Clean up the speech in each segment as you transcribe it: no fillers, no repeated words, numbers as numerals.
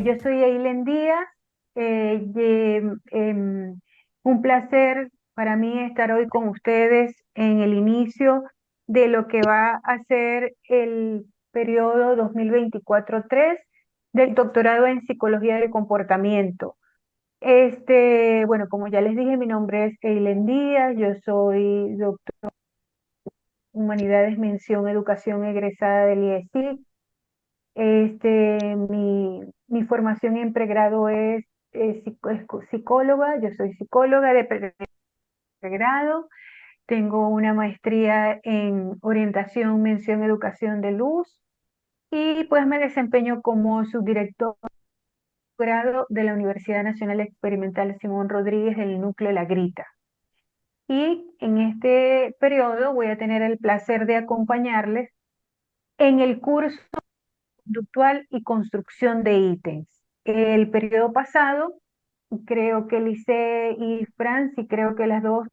Yo soy Eileen Díaz. Un placer para mí estar hoy con ustedes en el inicio de lo que va a ser el periodo 2024-3 del doctorado en Psicología del Comportamiento. Bueno, como ya les dije, mi nombre es Eileen Díaz, yo soy doctora en Humanidades Mención Educación egresada del IESIC. Mi formación en pregrado es psicóloga, yo soy psicóloga de pregrado, tengo una maestría en orientación, mención, educación de luz y pues me desempeño como subdirector de grado de la Universidad Nacional Experimental Simón Rodríguez del núcleo La Grita. Y en este periodo voy a tener el placer de acompañarles en el curso conductual y construcción de ítems. El periodo pasado, creo que Lice y Franci, creo que las dos,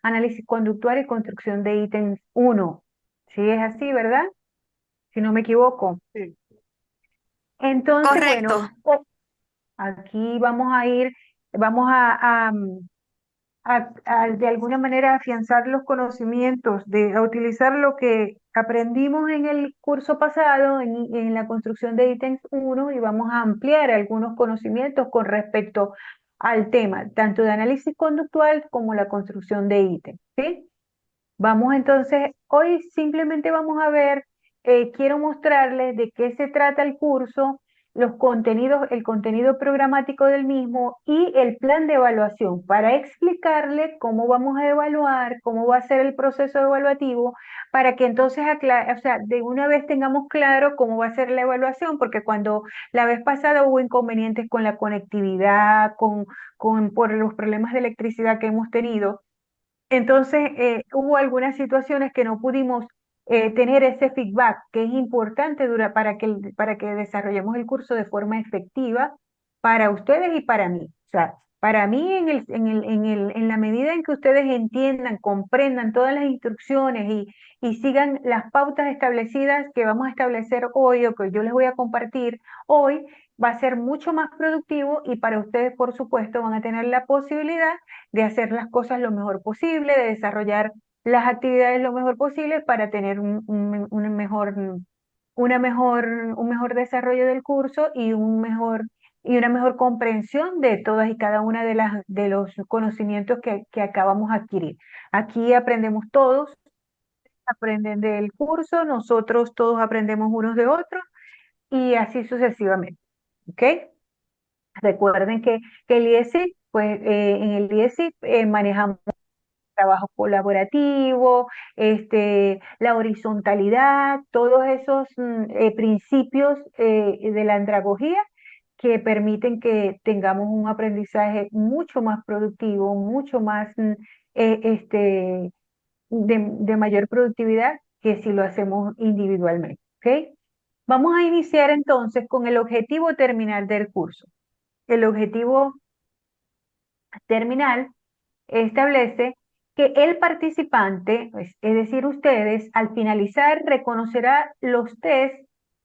análisis conductual y construcción de ítems uno. Sí, es así, ¿verdad? Si no me equivoco. Sí. Entonces, Correcto. bueno, aquí vamos de alguna manera afianzar los conocimientos, a utilizar lo que aprendimos en el curso pasado en la construcción de ítems uno y vamos a ampliar algunos conocimientos con respecto al tema, tanto de análisis conductual como la construcción de ítems, ¿sí? Vamos entonces, hoy simplemente vamos a ver, quiero mostrarles de qué se trata el curso, los contenidos, el contenido programático del mismo y el plan de evaluación para explicarle cómo vamos a evaluar, cómo va a ser el proceso evaluativo, para que entonces, o sea, de una vez tengamos claro cómo va a ser la evaluación, porque cuando la vez pasada hubo inconvenientes con la conectividad, por los problemas de electricidad que hemos tenido. Entonces, hubo algunas situaciones que no pudimos tener ese feedback, que es importante para que desarrollemos el curso de forma efectiva para ustedes y para mí. O sea, para mí, en la medida en que ustedes entiendan, comprendan todas las instrucciones y sigan las pautas establecidas que vamos a establecer hoy o que yo les voy a compartir hoy, va a ser mucho más productivo y para ustedes, por supuesto, van a tener la posibilidad de hacer las cosas lo mejor posible, de desarrollar las actividades lo mejor posible para tener un mejor desarrollo del curso y y una mejor comprensión de todas y cada una de los conocimientos que acabamos de adquirir. Aquí aprendemos todos, aprenden del curso, nosotros todos aprendemos unos de otros y así sucesivamente. ¿Ok? Recuerden que el IESIC, pues en el IESIC manejamos trabajo colaborativo, la horizontalidad, todos esos principios de la andragogía que permiten que tengamos un aprendizaje mucho más productivo, mucho más eh, este, de mayor productividad que si lo hacemos individualmente. ¿Ok? Vamos a iniciar entonces con el objetivo terminal del curso. El objetivo terminal establece que el participante, es decir, ustedes, al finalizar reconocerá los test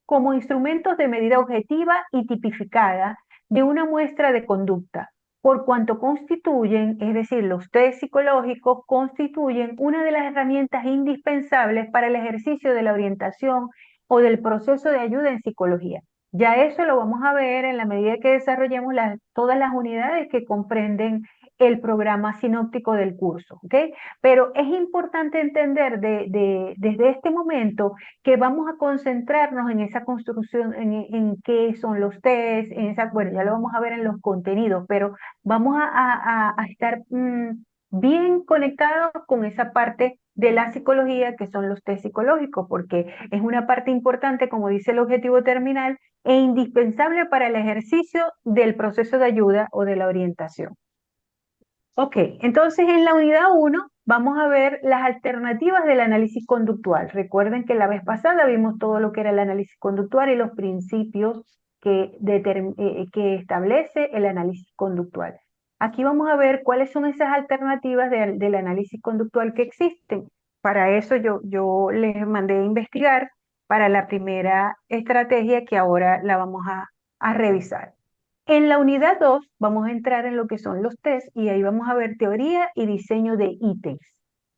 como instrumentos de medida objetiva y tipificada de una muestra de conducta, por cuanto constituyen, es decir, los test psicológicos constituyen una de las herramientas indispensables para el ejercicio de la orientación o del proceso de ayuda en psicología. Ya eso lo vamos a ver en la medida que desarrollemos todas las unidades que comprenden el programa sinóptico del curso, ¿ok? Pero es importante entender desde este momento que vamos a concentrarnos en esa construcción, en qué son los test, bueno, ya lo vamos a ver en los contenidos, pero vamos a estar bien conectados con esa parte de la psicología que son los test psicológicos, porque es una parte importante, como dice el objetivo terminal, e indispensable para el ejercicio del proceso de ayuda o de la orientación. Ok, entonces en la unidad uno vamos a ver las alternativas del análisis conductual. Recuerden que la vez pasada vimos todo lo que era el análisis conductual y los principios que establece el análisis conductual. Aquí vamos a ver cuáles son esas alternativas del análisis conductual que existen. Para eso yo les mandé a investigar para la primera estrategia que ahora la vamos a revisar. En la unidad 2 vamos a entrar en lo que son los test y ahí vamos a ver teoría y diseño de ítems.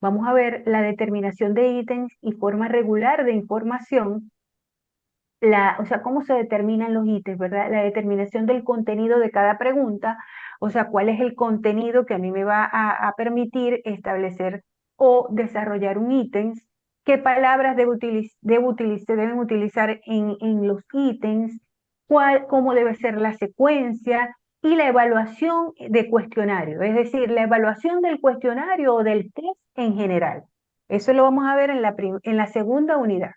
Vamos a ver la determinación de ítems y forma regular de información, o sea, cómo se determinan los ítems, ¿verdad? La determinación del contenido de cada pregunta, o sea, cuál es el contenido que a mí me va a permitir establecer o desarrollar un ítem, qué palabras deben utilizar en los ítems, cómo debe ser la secuencia y la evaluación de cuestionario, es decir, la evaluación del cuestionario o del test en general. Eso lo vamos a ver en la segunda unidad.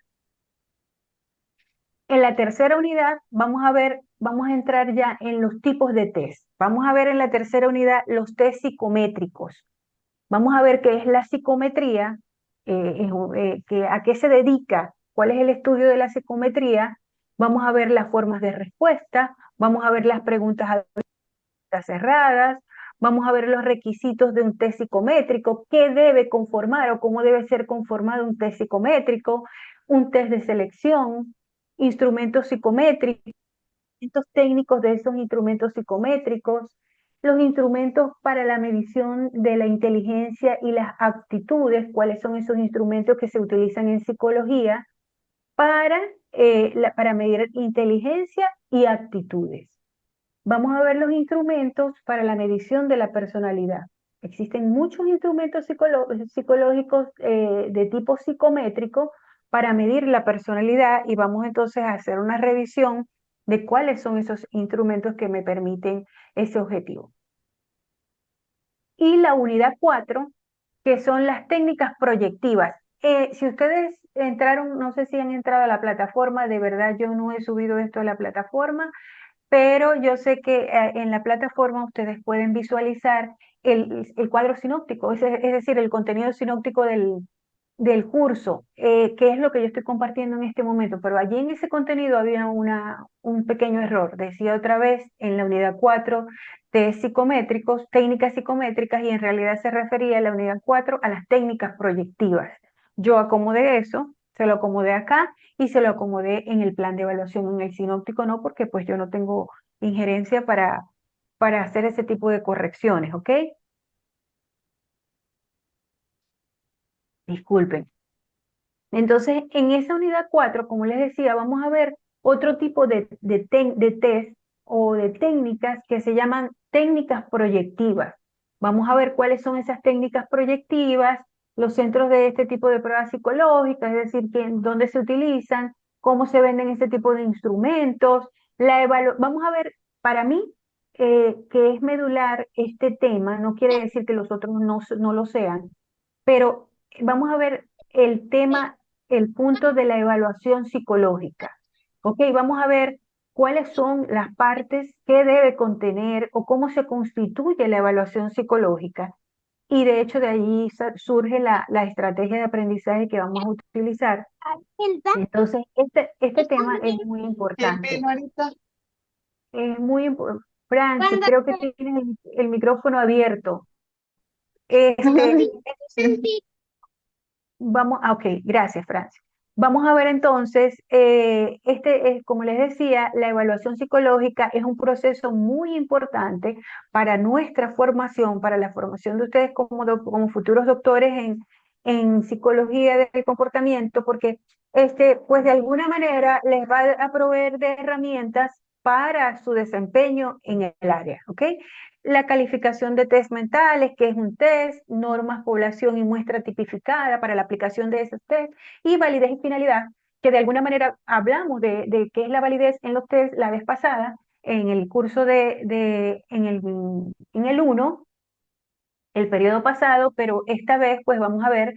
En la tercera unidad vamos a entrar ya en los tipos de test. Vamos a ver en la tercera unidad los test psicométricos. Vamos a ver qué es la psicometría, a qué se dedica, cuál es el estudio de la psicometría. Vamos a ver las formas de respuesta, vamos a ver las preguntas abiertas, cerradas, vamos a ver los requisitos de un test psicométrico, qué debe conformar o cómo debe ser conformado un test psicométrico, un test de selección, instrumentos psicométricos, técnicos de esos instrumentos psicométricos, los instrumentos para la medición de la inteligencia y las aptitudes, cuáles son esos instrumentos que se utilizan en psicología para, para medir inteligencia y aptitudes. Vamos a ver los instrumentos para la medición de la personalidad. Existen muchos instrumentos psicológicos de tipo psicométrico para medir la personalidad y vamos entonces a hacer una revisión de cuáles son esos instrumentos que me permiten ese objetivo. Y la unidad 4, que son las técnicas proyectivas. Si ustedes entraron, no sé si han entrado a la plataforma, de verdad yo no he subido esto a la plataforma, pero yo sé que en la plataforma ustedes pueden visualizar el cuadro sinóptico, es decir, el contenido sinóptico del curso, que es lo que yo estoy compartiendo en este momento, pero allí en ese contenido había un pequeño error. Decía otra vez en la unidad 4 de psicométricos, técnicas psicométricas, y en realidad se refería a la unidad 4 a las técnicas proyectivas. Yo acomodé eso, se lo acomodé acá y se lo acomodé en el plan de evaluación. En el sinóptico no, porque pues yo no tengo injerencia para hacer ese tipo de correcciones, ¿ok? Disculpen. Entonces, en esa unidad 4, como les decía, vamos a ver otro tipo de test o de técnicas que se llaman técnicas proyectivas. Vamos a ver cuáles son esas técnicas proyectivas, los centros de este tipo de pruebas psicológicas, es decir, dónde se utilizan, cómo se venden este tipo de instrumentos. Vamos a ver, para mí, que es medular este tema, no quiere decir que los otros no lo sean, pero vamos a ver el tema, el punto de la evaluación psicológica. Ok, vamos a ver cuáles son las partes que debe contener o cómo se constituye la evaluación psicológica. Y de hecho de allí surge la estrategia de aprendizaje que vamos a utilizar. Entonces, este tema es muy importante. Es muy importante. Francis, creo que tienes el micrófono abierto. Este, ok, gracias, Francia. Vamos a ver entonces, como les decía, la evaluación psicológica es un proceso muy importante para nuestra formación, para la formación de ustedes como futuros doctores en psicología del comportamiento, porque pues de alguna manera les va a proveer de herramientas para su desempeño en el área, ¿ok? La calificación de test mentales, que es un test, normas, población y muestra tipificada para la aplicación de esos test, y validez y finalidad, que de alguna manera hablamos de qué es la validez en los test la vez pasada, en el curso en el 1, el periodo pasado, pero esta vez pues vamos a ver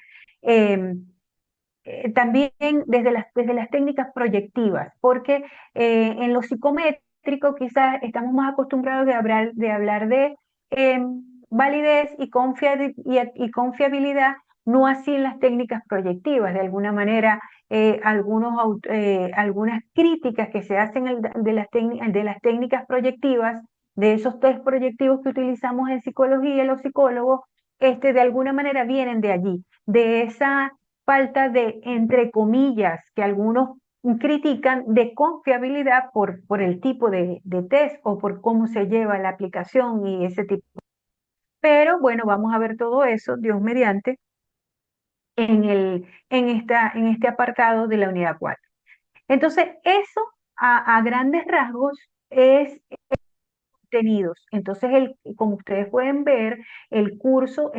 también desde las técnicas proyectivas, porque en lo psicométrico quizás estamos más acostumbrados de hablar de validez y confiabilidad, no así en las técnicas proyectivas. De alguna manera, algunas críticas que se hacen de las técnicas proyectivas, de esos test proyectivos que utilizamos en psicología, los psicólogos, de alguna manera vienen de allí, de esa falta de, entre comillas, que algunos critican de confiabilidad por el tipo de test o por cómo se lleva la aplicación y ese tipo. Pero bueno, vamos a ver todo eso, Dios mediante, en este apartado de la unidad 4. Entonces, eso a grandes rasgos es contenidos. Entonces, como ustedes pueden ver, el curso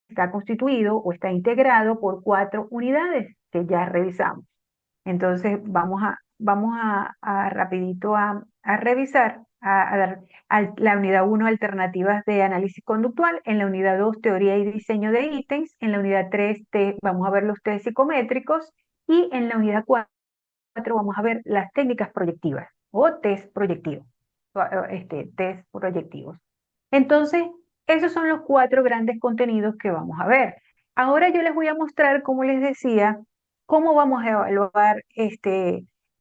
está constituido o está integrado por 4 unidades que ya revisamos. Entonces, vamos a rapidito a revisar, a dar la unidad 1, alternativas de análisis conductual, en la unidad 2, teoría y diseño de ítems, en la unidad 3, vamos a ver los test psicométricos, y en la unidad 4 vamos a ver las técnicas proyectivas o test proyectivos, test proyectivos. Entonces, esos son los 4 grandes contenidos que vamos a ver. Ahora yo les voy a mostrar, como les decía, cómo vamos a evaluar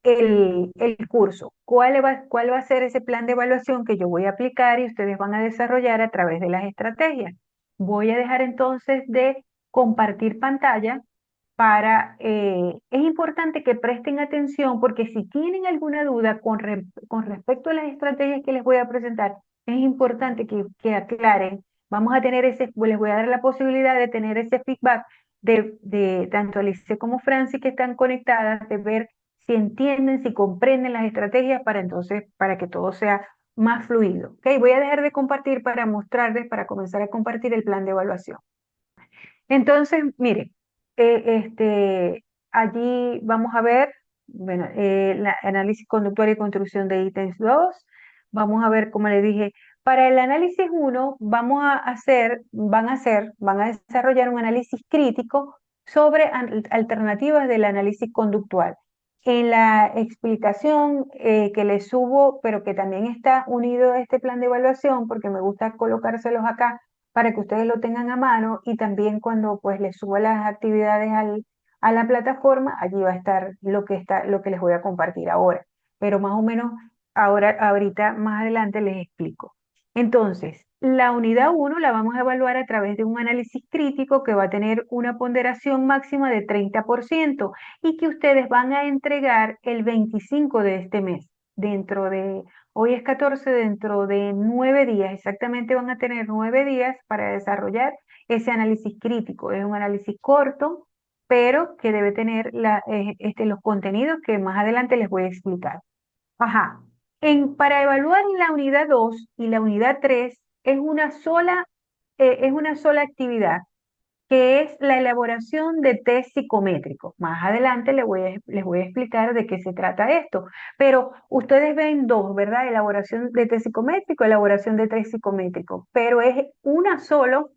el curso, cuál va a ser ese plan de evaluación que yo voy a aplicar y ustedes van a desarrollar a través de las estrategias. Voy a dejar entonces de compartir pantalla es importante que presten atención porque si tienen alguna duda con respecto a las estrategias que les voy a presentar, es importante que aclaren. Vamos a tener les voy a dar la posibilidad de tener ese feedback de tanto Alice como Francis que están conectadas, de ver si entienden, si comprenden las estrategias para que todo sea más fluido. ¿Ok? Voy a dejar de compartir para mostrarles, para comenzar a compartir el plan de evaluación. Entonces, mire, allí vamos a ver, bueno, análisis conductual y construcción de ítems 2. Vamos a ver, como le dije, para el análisis 1 van a desarrollar un análisis crítico sobre alternativas del análisis conductual. En la explicación que les subo, pero que también está unido a este plan de evaluación, porque me gusta colocárselos acá, para que ustedes lo tengan a mano y también cuando pues les suba las actividades a la plataforma, allí va a estar lo que les voy a compartir ahora. Pero más o menos ahorita más adelante les explico. Entonces, la unidad 1 la vamos a evaluar a través de un análisis crítico que va a tener una ponderación máxima de 30% y que ustedes van a entregar el 25 de este mes, hoy es 14, dentro de 9 días, exactamente van a tener 9 días para desarrollar ese análisis crítico. Es un análisis corto, pero que debe tener los contenidos que más adelante les voy a explicar. Ajá. Para evaluar la unidad 2 y la unidad 3 es una sola actividad que es la elaboración de test psicométricos. Más adelante les voy a explicar de qué se trata esto. Pero ustedes ven dos, ¿verdad? Elaboración de test psicométrico, elaboración de test psicométrico. Pero es uno solo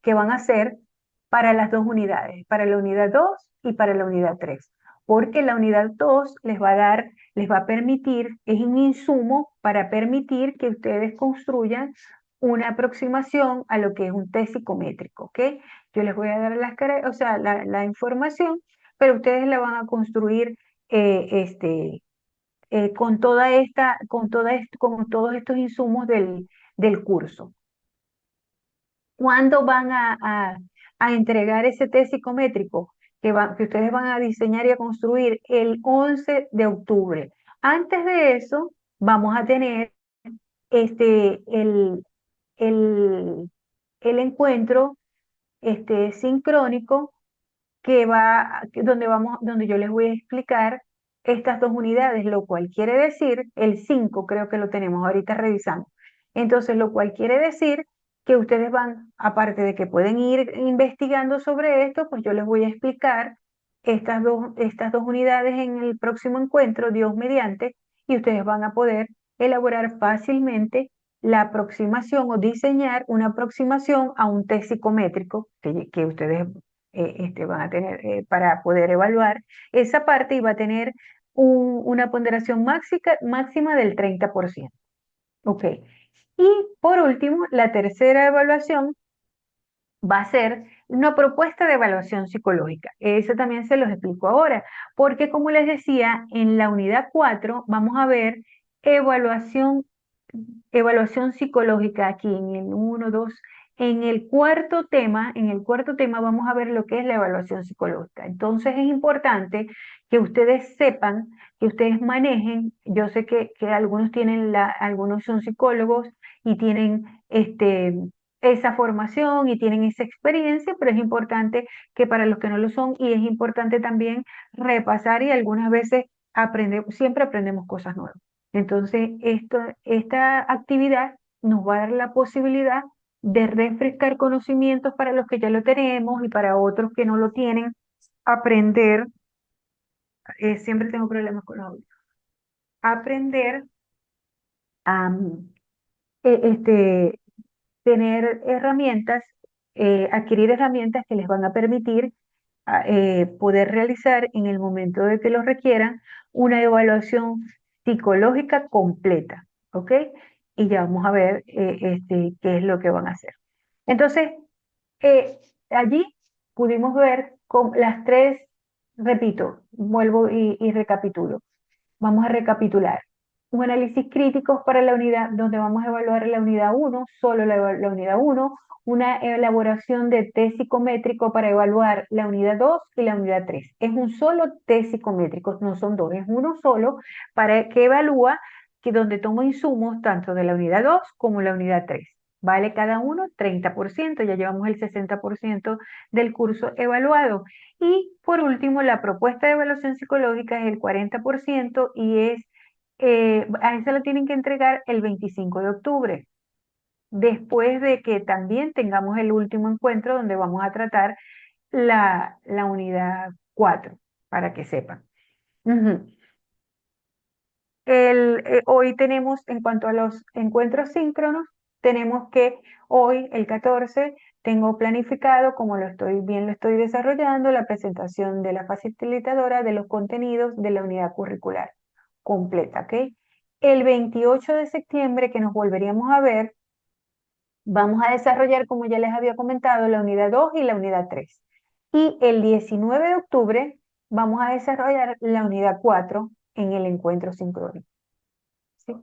que van a hacer para las 2 unidades, para la unidad 2 y para la unidad 3. Porque la unidad 2 les va a permitir, es un insumo para permitir que ustedes construyan una aproximación a lo que es un test psicométrico, ¿ok? Yo les voy a dar la información, pero ustedes la van a construir con todos estos insumos del curso. ¿Cuándo van a entregar ese test psicométrico que ustedes van a diseñar y a construir? El 11 de octubre. Antes de eso, vamos a tener este, el, el, el encuentro sincrónico donde yo les voy a explicar estas 2 unidades, lo cual quiere decir, el 5 creo que lo tenemos ahorita revisando. Entonces, lo cual quiere decir que ustedes aparte de que pueden ir investigando sobre esto, pues yo les voy a explicar estas dos unidades en el próximo encuentro, Dios mediante, y ustedes van a poder elaborar fácilmente la aproximación o diseñar una aproximación a un test psicométrico que ustedes van a tener para poder evaluar esa parte y va a tener una ponderación máxima del 30%. Ok. Y por último, la tercera evaluación va a ser una propuesta de evaluación psicológica. Eso también se los explico ahora, porque como les decía, en la unidad 4 vamos a ver evaluación, evaluación psicológica aquí en el 1, 2, en el cuarto tema vamos a ver lo que es la evaluación psicológica. Entonces es importante que ustedes sepan, que ustedes manejen. Yo sé que algunos tienen algunos son psicólogos y tienen esa formación y tienen esa experiencia, pero es importante que para los que no lo son, y es importante también repasar y algunas veces aprender, siempre aprendemos cosas nuevas. Entonces, esta actividad nos va a dar la posibilidad de refrescar conocimientos para los que ya lo tenemos y para otros que no lo tienen, aprender, siempre tengo problemas con los audios, aprender a tener herramientas, adquirir herramientas que les van a permitir poder realizar en el momento de que lo requieran una evaluación psicológica completa, ¿ok? Y ya vamos a ver qué es lo que van a hacer. Entonces, allí pudimos ver con las tres, repito, vuelvo y recapitulo. Vamos a recapitular. Un análisis crítico para la unidad, donde vamos a evaluar la unidad 1, solo la unidad 1, una elaboración de test psicométrico para evaluar la unidad 2 y la unidad 3. Es un solo test psicométrico, no son dos, es uno solo para que evalúa, que donde tomo insumos tanto de la unidad 2 como la unidad 3. Vale cada uno 30%, ya llevamos el 60% del curso evaluado. Y por último, la propuesta de evaluación psicológica es el 40% y a esa la tienen que entregar el 25 de octubre, después de que también tengamos el último encuentro donde vamos a tratar la unidad 4 para que sepan. Ujú. Hoy tenemos, en cuanto a los encuentros síncronos, tenemos que hoy, el 14, tengo planificado, como lo estoy desarrollando, la presentación de la facilitadora de los contenidos de la unidad curricular completa, ¿ok? El 28 de septiembre, que nos volveríamos a ver, vamos a desarrollar, como ya les había comentado, la unidad 2 y la unidad 3. Y el 19 de octubre vamos a desarrollar la unidad 4 en el encuentro sincrónico. ¿Sí?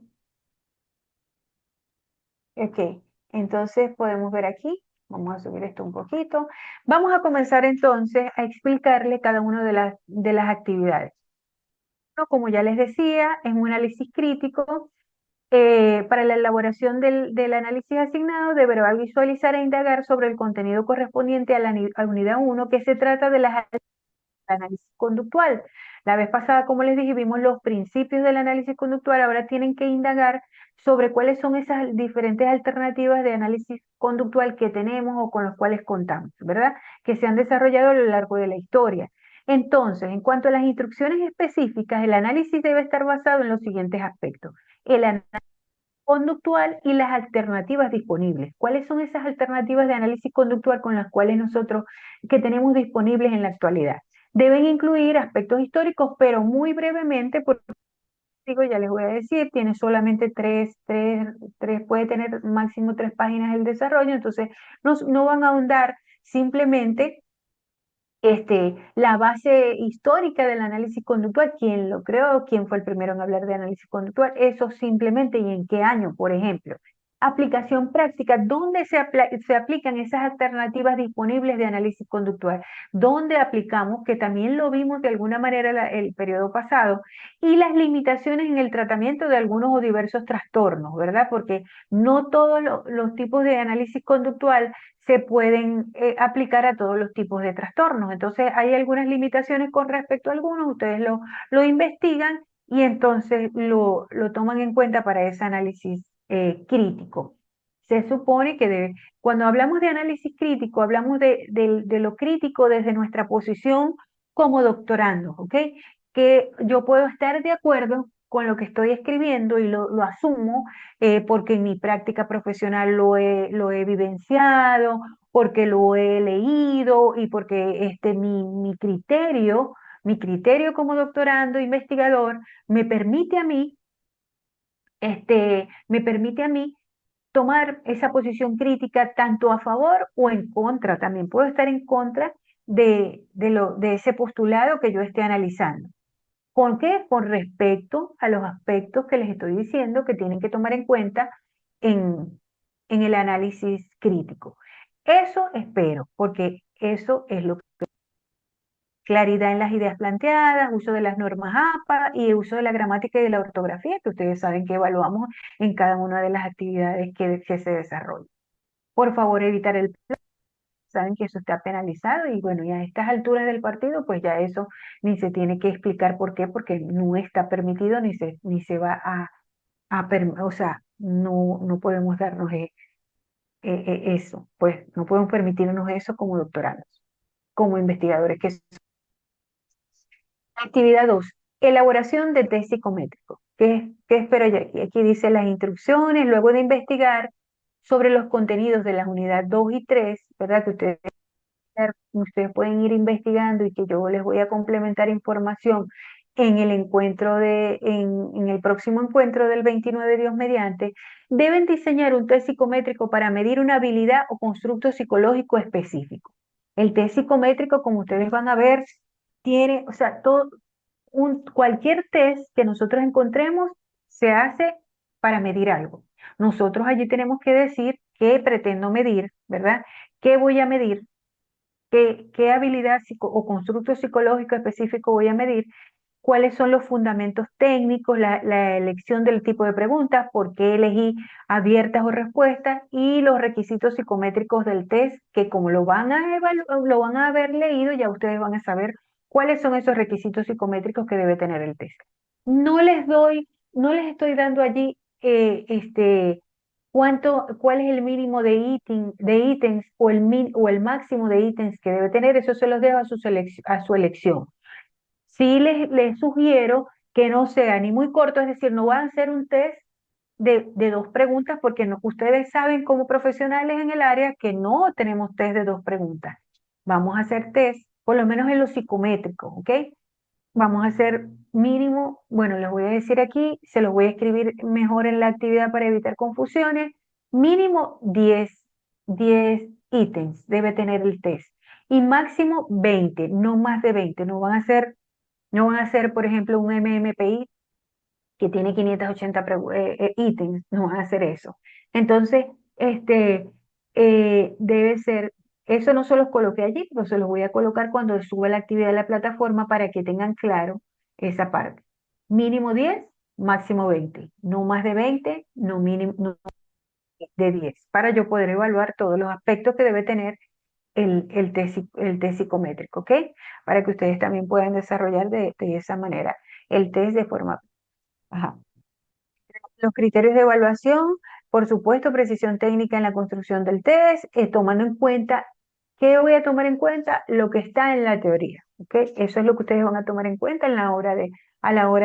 Ok, entonces podemos ver aquí, vamos a subir esto un poquito. Vamos a comenzar entonces a explicarle cada una de las actividades. Como ya les decía, es un análisis crítico. Para la elaboración del análisis asignado, deberá visualizar e indagar sobre el contenido correspondiente a la unidad 1, que se trata de las análisis conductual. La vez pasada, como les dije, vimos los principios del análisis conductual. Ahora tienen que indagar sobre cuáles son esas diferentes alternativas de análisis conductual que tenemos o con los cuales contamos, ¿verdad? Que se han desarrollado a lo largo de la historia. Entonces, en cuanto a las instrucciones específicas, el análisis debe estar basado en los siguientes aspectos. El análisis conductual y las alternativas disponibles. ¿Cuáles son esas alternativas de análisis conductual con las cuales nosotros que tenemos disponibles en la actualidad? Deben incluir aspectos históricos, pero muy brevemente, porque digo, ya les voy a decir, tiene solamente puede tener máximo 3 páginas el desarrollo, entonces no van a ahondar simplemente la base histórica del análisis conductual, quién lo creó, quién fue el primero en hablar de análisis conductual, eso simplemente y en qué año, por ejemplo. Aplicación práctica, ¿dónde se aplican esas alternativas disponibles de análisis conductual? ¿Dónde aplicamos, que también lo vimos de alguna manera el periodo pasado, y las limitaciones en el tratamiento de algunos o diversos trastornos, ¿verdad? Porque no todos los tipos de análisis conductual se pueden aplicar a todos los tipos de trastornos. Entonces, hay algunas limitaciones con respecto a algunos, ustedes lo investigan y entonces lo toman en cuenta para ese análisis crítico. Se supone que cuando hablamos de análisis crítico, hablamos de lo crítico desde nuestra posición como doctorando, ¿ok? Que yo puedo estar de acuerdo con lo que estoy escribiendo y lo asumo porque en mi práctica profesional lo he vivenciado, porque lo he leído y porque mi criterio como doctorando, investigador, me permite a mí tomar esa posición crítica tanto a favor o en contra. También puedo estar en contra de ese postulado que yo esté analizando. ¿Por qué? Con respecto a los aspectos que les estoy diciendo que tienen que tomar en cuenta en el análisis crítico. Eso espero, porque eso es lo que claridad en las ideas planteadas, uso de las normas APA y uso de la gramática y de la ortografía, que ustedes saben que evaluamos en cada una de las actividades que se desarrollan. Por favor, evitar el saben que eso está penalizado y bueno, y a estas alturas del partido, pues ya eso ni se tiene que explicar por qué, porque no está permitido ni se va o sea, no podemos darnos eso, pues no podemos permitirnos eso como doctorandos, como investigadores. Actividad 2, elaboración de test psicométrico. ¿Qué espero yo aquí? Aquí dice las instrucciones, luego de investigar sobre los contenidos de las unidades 2 y 3, ¿verdad? Que ustedes pueden ir investigando y que yo les voy a complementar información en el próximo encuentro del 29 Dios mediante, deben diseñar un test psicométrico para medir una habilidad o constructo psicológico específico. El test psicométrico, como ustedes van a ver, tiene, o sea, cualquier test que nosotros encontremos se hace para medir algo. Nosotros allí tenemos que decir qué pretendo medir, ¿verdad? ¿Qué voy a medir? ¿Qué habilidad o constructo psicológico específico voy a medir? ¿Cuáles son los fundamentos técnicos, la elección del tipo de preguntas, por qué elegí abiertas o respuestas y los requisitos psicométricos del test, que como lo van a haber leído, ya ustedes van a saber cuáles son esos requisitos psicométricos que debe tener el test. No les estoy dando allí cuál es el mínimo de ítems o el máximo de ítems que debe tener, eso se los dejo a su elección. Sí les sugiero que no sea ni muy corto, es decir, no van a hacer un test de dos preguntas porque ustedes saben como profesionales en el área que no tenemos test de dos preguntas. Vamos a hacer test, por lo menos en lo psicométrico, ¿ok? Vamos a hacer mínimo, bueno, les voy a decir aquí, se los voy a escribir mejor en la actividad para evitar confusiones, mínimo 10 ítems debe tener el test y máximo 20, no más de 20, no van a hacer, por ejemplo, un MMPI que tiene 580 ítems, no van a hacer eso. Entonces, debe ser, eso no se los coloqué allí, pero se los voy a colocar cuando suba la actividad a la plataforma para que tengan claro esa parte. Mínimo 10, máximo 20, no más de 20, no mínimo no de 10, para yo poder evaluar todos los aspectos que debe tener el test psicométrico, ¿ok? Para que ustedes también puedan desarrollar de esa manera el test de forma. Ajá. Los criterios de evaluación, por supuesto, precisión técnica en la construcción del test, tomando en cuenta, ¿qué voy a tomar en cuenta? Lo que está en la teoría, ¿ok? Eso es lo que ustedes van a tomar en cuenta a la hora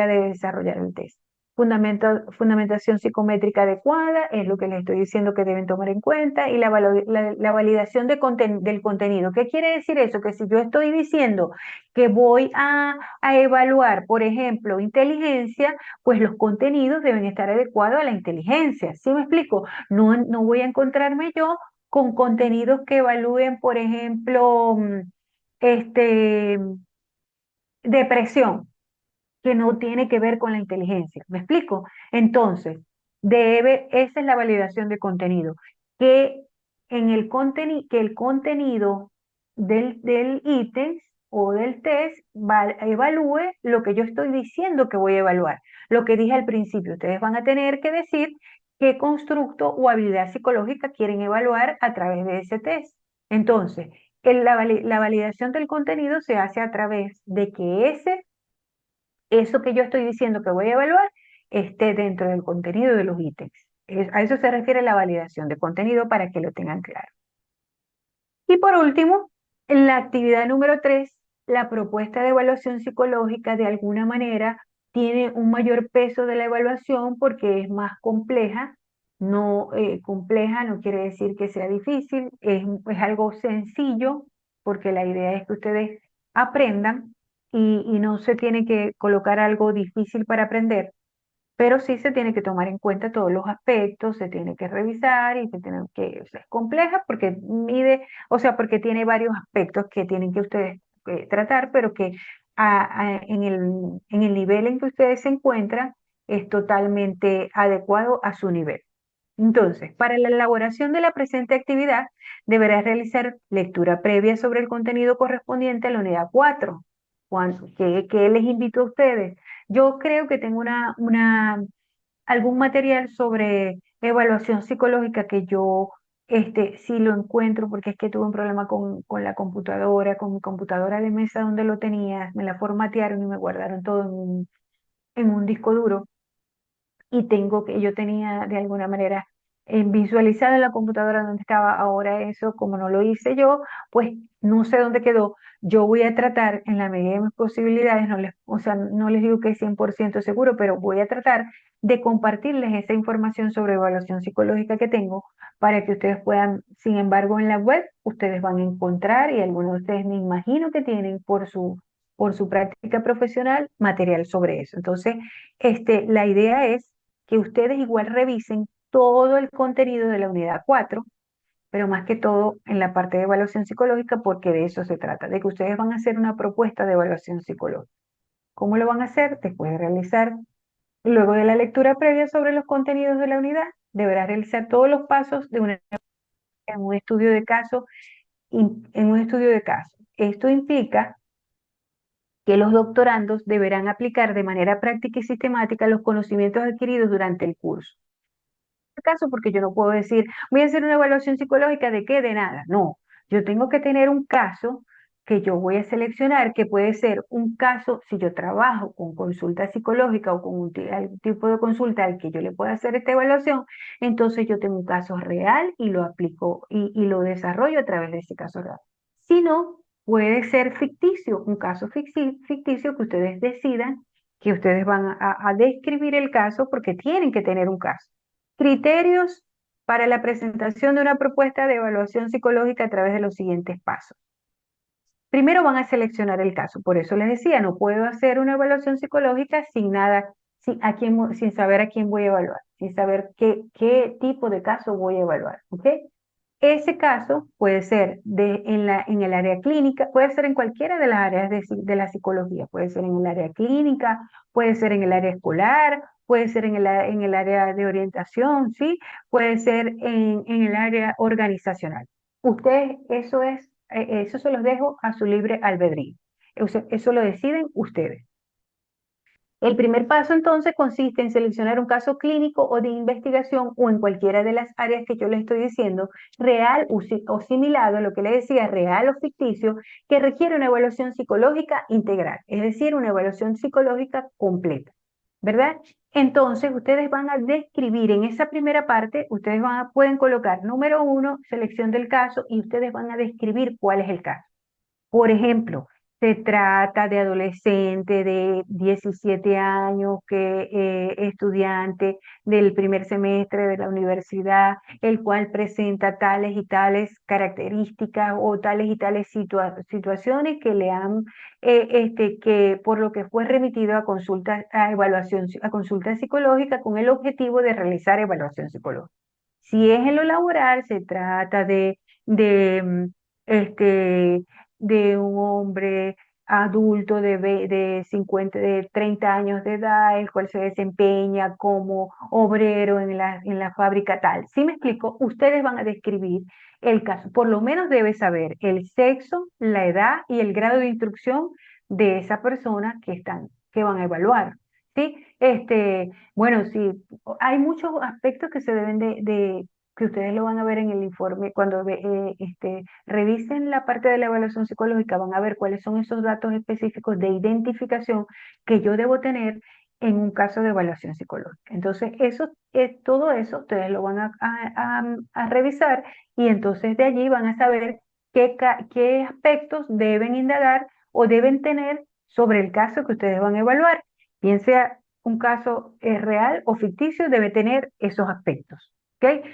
de desarrollar el test. Fundamentación psicométrica adecuada es lo que les estoy diciendo que deben tomar en cuenta y la validación del contenido. ¿Qué quiere decir eso? Que si yo estoy diciendo que voy a evaluar, por ejemplo, inteligencia, pues los contenidos deben estar adecuados a la inteligencia. ¿Sí me explico? No voy a encontrarme yo con contenidos que evalúen, por ejemplo, este, depresión, que no tiene que ver con la inteligencia. ¿Me explico? Entonces, esa es la validación de contenido, que que el contenido del ítem o del test evalúe lo que yo estoy diciendo que voy a evaluar. Lo que dije al principio, ustedes van a tener que decir qué constructo o habilidad psicológica quieren evaluar a través de ese test. Entonces, la validación del contenido se hace a través de que eso que yo estoy diciendo que voy a evaluar esté dentro del contenido de los ítems. A eso se refiere la validación de contenido para que lo tengan claro. Y por último, en la actividad número 3, la propuesta de evaluación psicológica de alguna manera tiene un mayor peso de la evaluación porque es más compleja. No, compleja no quiere decir que sea difícil, es algo sencillo porque la idea es que ustedes aprendan y no se tiene que colocar algo difícil para aprender, pero sí se tiene que tomar en cuenta todos los aspectos, se tiene que revisar y o sea, es compleja porque o sea, porque tiene varios aspectos que tienen que ustedes tratar, pero que en el nivel en que ustedes se encuentran es totalmente adecuado a su nivel. Entonces, para la elaboración de la presente actividad, deberás realizar lectura previa sobre el contenido correspondiente a la unidad 4. ¿Qué les invito a ustedes? Yo creo que tengo algún material sobre evaluación psicológica que yo sí lo encuentro, porque es que tuve un problema con la computadora, con mi computadora de mesa donde lo tenía, me la formatearon y me guardaron todo en un disco duro y yo tenía de alguna manera visualizado en la computadora donde estaba ahora eso, como no lo hice yo, pues no sé dónde quedó. Yo voy a tratar en la medida de mis posibilidades, o sea, no les digo que es 100% seguro, pero voy a tratar de compartirles esa información sobre evaluación psicológica que tengo para que ustedes puedan, sin embargo, en la web, ustedes van a encontrar, y algunos de ustedes me imagino que tienen por su práctica profesional, material sobre eso. Entonces, la idea es que ustedes igual revisen todo el contenido de la unidad 4, pero más que todo en la parte de evaluación psicológica, porque de eso se trata, de que ustedes van a hacer una propuesta de evaluación psicológica. ¿Cómo lo van a hacer? Después de realizar, luego de la lectura previa sobre los contenidos de la unidad, deberá realizar todos los pasos en un estudio de caso, en un estudio de caso. Esto implica que los doctorandos deberán aplicar de manera práctica y sistemática los conocimientos adquiridos durante el curso. Caso porque yo no puedo decir, voy a hacer una evaluación psicológica de qué, de nada. No, yo tengo que tener un caso que yo voy a seleccionar, que puede ser un caso, si yo trabajo con consulta psicológica o con algún tipo de consulta al que yo le pueda hacer esta evaluación, entonces yo tengo un caso real y lo aplico y lo desarrollo a través de ese caso real. Si no, puede ser ficticio, un caso ficticio que ustedes decidan que ustedes van a describir el caso porque tienen que tener un caso. Criterios para la presentación de una propuesta de evaluación psicológica a través de los siguientes pasos. Primero van a seleccionar el caso, por eso les decía, no puedo hacer una evaluación psicológica sin nada, sin saber a quién voy a evaluar, sin saber qué tipo de caso voy a evaluar, ¿ok? Ese caso puede ser en el área clínica, puede ser en cualquiera de las áreas de la psicología, puede ser en el área clínica, puede ser en el área escolar, puede ser en el área de orientación, ¿sí? Puede ser en el área organizacional. Ustedes, eso se los dejo a su libre albedrío. Eso lo deciden ustedes. El primer paso entonces consiste en seleccionar un caso clínico o de investigación o en cualquiera de las áreas que yo les estoy diciendo, real o similado a lo que le decía, real o ficticio, que requiere una evaluación psicológica integral, es decir, una evaluación psicológica completa, ¿verdad? Entonces, ustedes van a describir en esa primera parte, pueden colocar número 1, selección del caso, y ustedes van a describir cuál es el caso. Por ejemplo, se trata de adolescente de 17 años, estudiante del primer semestre de la universidad, el cual presenta tales y tales características o tales y tales situaciones que le han, que por lo que fue remitido a consulta psicológica con el objetivo de realizar evaluación psicológica. Si es en lo laboral, se trata de, mm, este, de un hombre adulto de 30 años de edad, el cual se desempeña como obrero en la fábrica tal. ¿Sí me explico? Ustedes van a describir el caso. Por lo menos debe saber el sexo, la edad y el grado de instrucción de esa persona que van a evaluar. ¿Sí? Bueno, sí, hay muchos aspectos que se deben que ustedes lo van a ver en el informe, cuando revisen la parte de la evaluación psicológica, van a ver cuáles son esos datos específicos de identificación que yo debo tener en un caso de evaluación psicológica. Entonces, todo eso ustedes lo van a revisar y entonces de allí van a saber qué aspectos deben indagar o deben tener sobre el caso que ustedes van a evaluar. Bien sea un caso real o ficticio, debe tener esos aspectos. ¿Ok?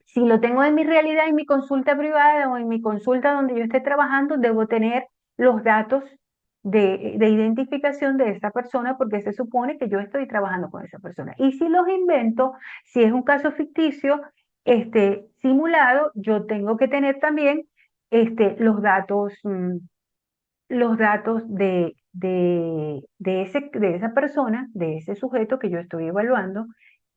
Si lo tengo en mi realidad, en mi consulta privada o en mi consulta donde yo esté trabajando, debo tener los datos de identificación de esa persona porque se supone que yo estoy trabajando con esa persona. Y si los invento, si es un caso ficticio, simulado, yo tengo que tener también los datos de esa persona, de ese sujeto que yo estoy evaluando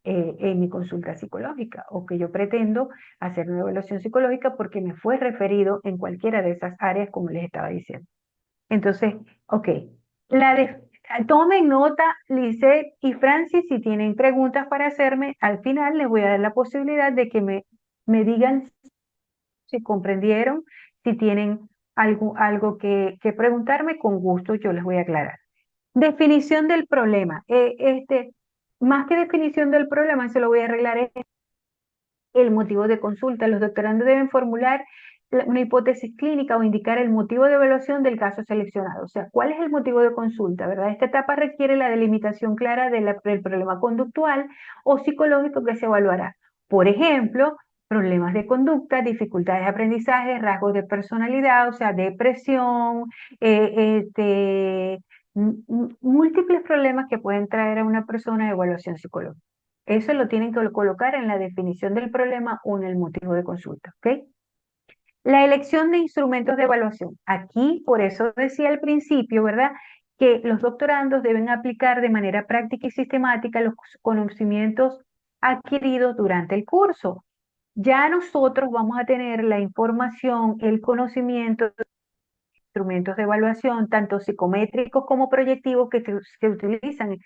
en mi consulta psicológica o que yo pretendo hacer una evaluación psicológica porque me fue referido en cualquiera de esas áreas, como les estaba diciendo. Entonces, ok, la de, tomen nota, Lisette y Francis, si tienen preguntas para hacerme, al final les voy a dar la posibilidad de que me digan si comprendieron, si tienen algo que preguntarme, con gusto yo les voy a aclarar. Definición del problema. Más que definición del problema, se lo voy a arreglar es el motivo de consulta. Los doctorandos deben formular una hipótesis clínica o indicar el motivo de evaluación del caso seleccionado. O sea, ¿cuál es el motivo de consulta, verdad? Esta etapa requiere la delimitación clara del problema conductual o psicológico que se evaluará. Por ejemplo, problemas de conducta, dificultades de aprendizaje, rasgos de personalidad, o sea, depresión, múltiples problemas que pueden traer a una persona de evaluación psicológica. Eso lo tienen que colocar en la definición del problema o en el motivo de consulta, ¿ok? La elección de instrumentos de evaluación. Aquí, por eso decía al principio, ¿verdad? Que los doctorandos deben aplicar de manera práctica y sistemática los conocimientos adquiridos durante el curso. Ya nosotros vamos a tener la información, el conocimiento de instrumentos de evaluación, tanto psicométricos como proyectivos que se utilizan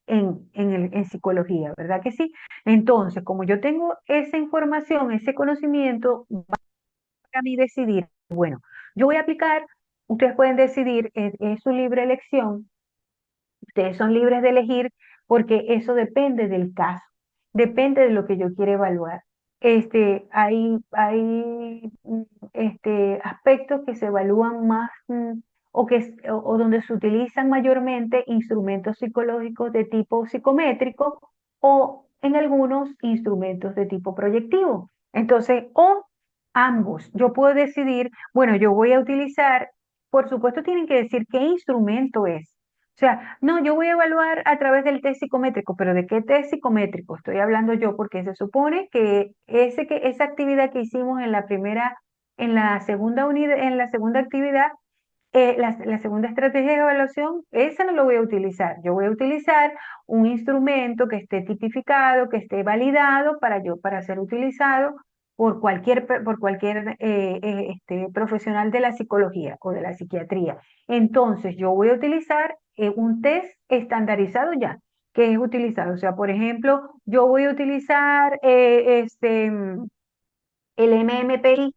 en psicología, ¿verdad que sí? Entonces, como yo tengo esa información, ese conocimiento, a mí decidir, bueno, yo voy a aplicar, ustedes pueden decidir, es su libre elección, ustedes son libres de elegir porque eso depende del caso, depende de lo que yo quiera evaluar. Hay aspectos que se evalúan más o donde se utilizan mayormente instrumentos psicológicos de tipo psicométrico o en algunos instrumentos de tipo proyectivo. Entonces, o ambos, yo puedo decidir, bueno, yo voy a utilizar, por supuesto tienen que decir qué instrumento es. O sea, no, yo voy a evaluar a través del test psicométrico, pero ¿de qué test psicométrico estoy hablando yo? Porque se supone que esa actividad que hicimos en la primera, en la segunda unidad, en la segunda actividad, la segunda estrategia de evaluación, esa no lo voy a utilizar. Yo voy a utilizar un instrumento que esté tipificado, que esté validado para ser utilizado por cualquier profesional de la psicología o de la psiquiatría. Entonces, yo voy a utilizar un test estandarizado ya, que es utilizado. O sea, por ejemplo, yo voy a utilizar el MMPI,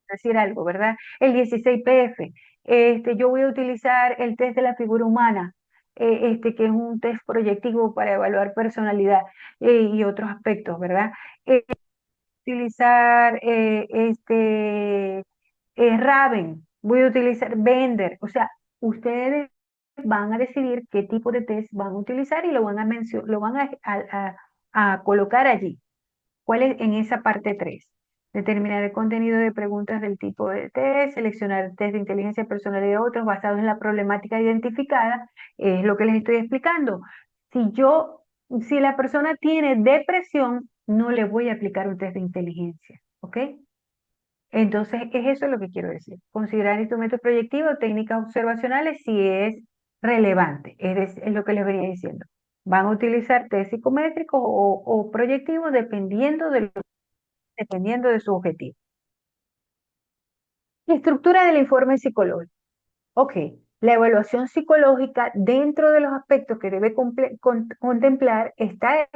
decir algo, ¿verdad? El 16PF. Yo voy a utilizar el test de la figura humana, que es un test proyectivo para evaluar personalidad y otros aspectos, ¿verdad? Utilizar Raven, voy a utilizar Bender, o sea, ustedes van a decidir qué tipo de test van a utilizar y lo van a colocar allí. ¿Cuál es en esa parte 3? Determinar el contenido de preguntas del tipo de test, seleccionar test de inteligencia personal y de otros basados en la problemática identificada, es lo que les estoy explicando. Si yo, si la persona tiene depresión, no le voy a aplicar un test de inteligencia, ¿ok? Entonces, es eso lo que quiero decir. Considerar instrumentos proyectivos, técnicas observacionales, si es relevante, es lo que les venía diciendo. Van a utilizar test psicométricos o proyectivos dependiendo de su objetivo. Estructura del informe psicológico. Ok, la evaluación psicológica dentro de los aspectos que debe contemplar está el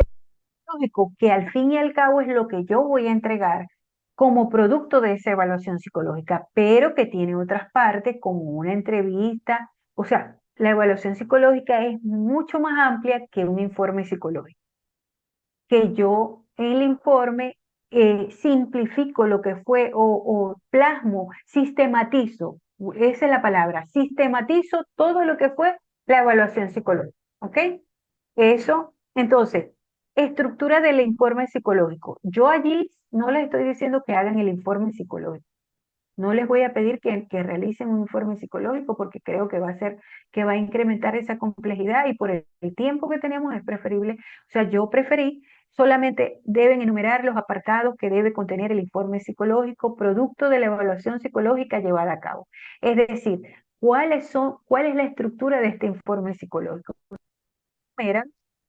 lógico, que al fin y al cabo es lo que yo voy a entregar como producto de esa evaluación psicológica, pero que tiene otras partes como una entrevista. O sea, la evaluación psicológica es mucho más amplia que un informe psicológico. Que yo en el informe simplifico lo que fue o plasmo, sistematizo, esa es la palabra, sistematizo todo lo que fue la evaluación psicológica, ¿ok? Eso, entonces, estructura del informe psicológico. Yo allí no les estoy diciendo que hagan el informe psicológico. No les voy a pedir que realicen un informe psicológico porque creo que va a ser, que va a incrementar esa complejidad y por el tiempo que tenemos es preferible, o sea, yo preferí, solamente deben enumerar los apartados que debe contener el informe psicológico, producto de la evaluación psicológica llevada a cabo. Es decir, cuál es la estructura de este informe psicológico.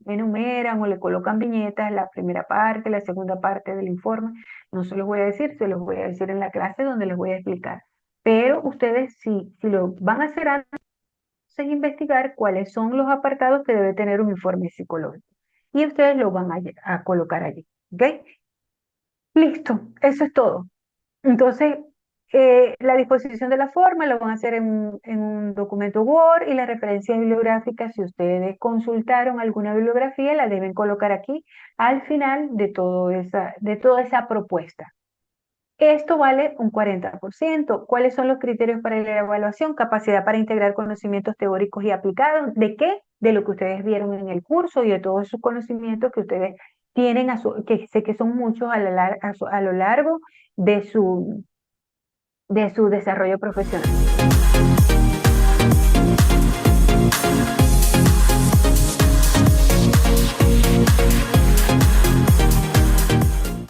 enumeran o le colocan viñetas, la primera parte, la segunda parte del informe. No se los voy a decir, se los voy a decir en la clase donde les voy a explicar. Pero ustedes, si lo van a hacer antes, es investigar cuáles son los apartados que debe tener un informe psicológico. Y ustedes lo van a colocar allí. ¿Ok? Listo, eso es todo. Entonces, la disposición de la forma lo van a hacer en un documento Word y la referencia bibliográfica, si ustedes consultaron alguna bibliografía, la deben colocar aquí al final de toda esa propuesta. Esto vale un 40%. ¿Cuáles son los criterios para la evaluación? Capacidad para integrar conocimientos teóricos y aplicados. ¿De qué? De lo que ustedes vieron en el curso y de todos esos conocimientos que ustedes tienen, que sé que son muchos a lo largo de su desarrollo profesional.